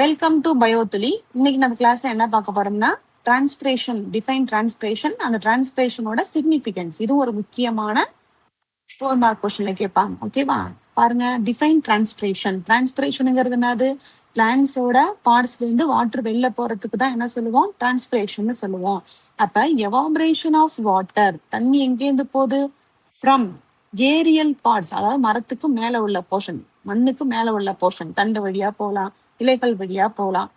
Welcome to பயோத்துலி. இன்னைக்கு நம்ம கிளாஸ்ல என்ன பார்க்க போறோம்னா டிரான்ஸ்பிரேஷன், டிஃபைன் டிரான்ஸ்பிரேஷன், அந்த டிரான்ஸ்பிரேஷனோட சிக்னிபிகன்ஸ். இது ஒரு முக்கியமான 4 மார்க் கொஸ்டின்ல கேட்பாங்க. ஓகேவா? பாருங்க, டிஃபைன் டிரான்ஸ்பிரேஷன். டிரான்ஸ்பிரேஷனுங்கிறது என்னது? பிளான்ஸோட பார்ட்ஸ்ல இருந்து வாட்டர் வெளில போறதுக்கு தான் என்ன சொல்லுவோம்? டிரான்ஸ்பிரேஷன் சொல்லுவோம். அப்ப எவாபரேஷன் ஆஃப் வாட்டர், தண்ணி எங்கேருந்து போகுது? ஃப்ரம் ஏரியல் பார்ட்ஸ், அதாவது மரத்துக்கு மேல உள்ள போர்ஷன், மண்ணுக்கு மேல உள்ள போர்ஷன், தண்டு வழியா போகலாம், இலைகள் வழியா போகலாம்.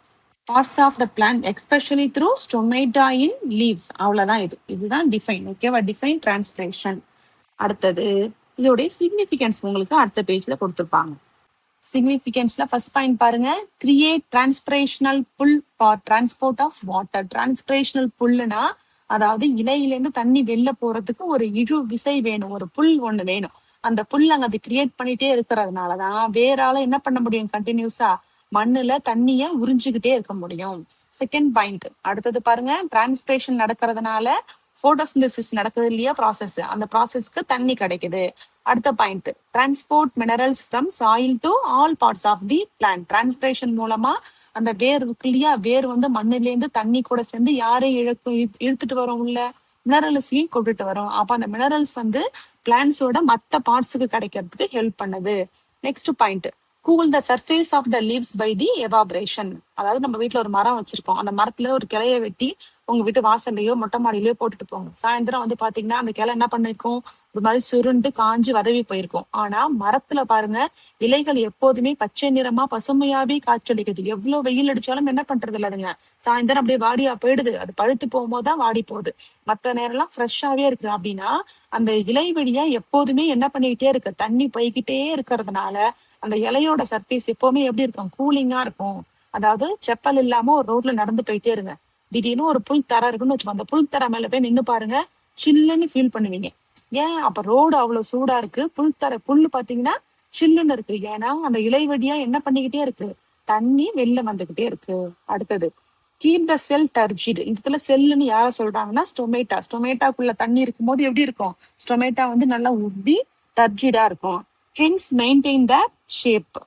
Parts of the plant especially through stomata in leaves. அவ்வளவுதான். இதுதான் டிஃபைன். ஓகேவா? Define transpiration. அடுத்தது இதோடைய சிக்னிபிகன்ஸ் உங்களுக்கு அடுத்த பேஜ்ல கொடுத்துருப்பாங்க. சிக்னிபிகன்ஸ்ல ஃபர்ஸ்ட் பாயிண்ட் பாருங்க, create transpirational pull for transport of water. Transpirational புல்லுனா அதாவது இலையிலேருந்து தண்ணி வெளில போறதுக்கு ஒரு இழு விசை வேணும், ஒரு புல் ஒண்ணு வேணும். அந்த புல் அங்க அது கிரியேட் பண்ணிட்டே இருக்கிறதுனாலதான் வேறால என்ன பண்ண முடியும்? கண்டினியூஸா மண்ணுல தண்ணிய உறிஞ்சுக்கிட்டே இருக்க முடியும். செகண்ட் பாயிண்ட் அடுத்தது பாருங்க, டிரான்ஸ்பிரேஷன் நடக்கிறதுனால போட்டோசிந்தசிஸ் நடக்குது இல்லையா, ப்ராசஸ், அந்த ப்ராசஸ்க்கு தண்ணி கிடைக்குது. அடுத்த point, transport minerals from soil to all parts of the plant. Transpiration மூலமா அந்த வேர் இருக்கு இல்லையா, வேர் வந்து மண்ணுல இருந்து தண்ணி கூட சேர்ந்து யாரையும் இழுத்துட்டு வரும், உள்ள மினரல்ஸையும் கொண்டுட்டு வரும். அப்ப அந்த மினரல்ஸ் வந்து பிளான்ஸோட மத்த பார்ட்ஸுக்கு கிடைக்கிறதுக்கு ஹெல்ப் பண்ணுது. Next point, cool the surface of the leaves by the evaporation. அதாவது நம்ம வீட்டுல ஒரு மரம் வச்சிருக்கோம், அந்த மரத்துல ஒரு கிளைய வெட்டி உங்க வீட்டு வாசல்லையோ மொட்டை மாடியிலயோ போட்டுட்டு போங்க. சாயந்தரம் வந்து பாத்தீங்கன்னா அந்த கிளை என்ன பண்ணிருக்கும்? ஒரு மாதிரி சுருண்டு காஞ்சு வதவி போயிருக்கும். ஆனா மரத்துல பாருங்க, இலைகள் எப்போதுமே பச்சை நிறமா பசுமையாவே காய்ச்சலிக்குது. எவ்வளவு வெயில் அடிச்சாலும் என்ன பண்றது இல்லதுங்க, சாயந்தரம் அப்படியே வாடியா போயிடுது. அது பழுத்து போகும்போதுதான் வாடி போகுது. மத்த நேரம் எல்லாம் ஃப்ரெஷ்ஷாவே இருக்கு. அப்படின்னா அந்த இலை வழியா எப்போதுமே என்ன பண்ணிக்கிட்டே இருக்கு? தண்ணி போய்கிட்டே இருக்கிறதுனால அந்த இலையோட சர்ஃபேஸ் எப்பவுமே எப்படி இருக்கும்? கூலிங்கா இருக்கும். அதாவது செப்பல் இல்லாம ஒரு ரோட்ல நடந்து போயிட்டே இருங்க, திடீர்னு ஒரு புல் தர இருக்குன்னு வச்சுக்கோ, அந்த புல் தர மேல போய் நின்னு பாருங்க, சில்லுன்னு ஃபீல் பண்ணுவீங்க. ஏன்? அப்ப ரோடு அவ்வளவு சூடா இருக்கு, புல்லு பாத்தீங்கன்னா சில்லுன்னு இருக்கு. ஏன்னா அந்த இலை வழியா என்ன பண்ணிக்கிட்டே இருக்கு? தண்ணி வெளில வந்துகிட்டே இருக்கு. அடுத்தது, கீப் த செல் டர்ஜிட். இந்த இடத்துல செல்லுன்னு யார சொல்றாங்கன்னா ஸ்டொமேட்டா. ஸ்டொமேட்டாக்குள்ள தண்ணி இருக்கும் போது எப்படி இருக்கும்? ஸ்டொமேட்டா வந்து நல்லா உப்பி டர்ஜிடா இருக்கும். Hence maintain the shape.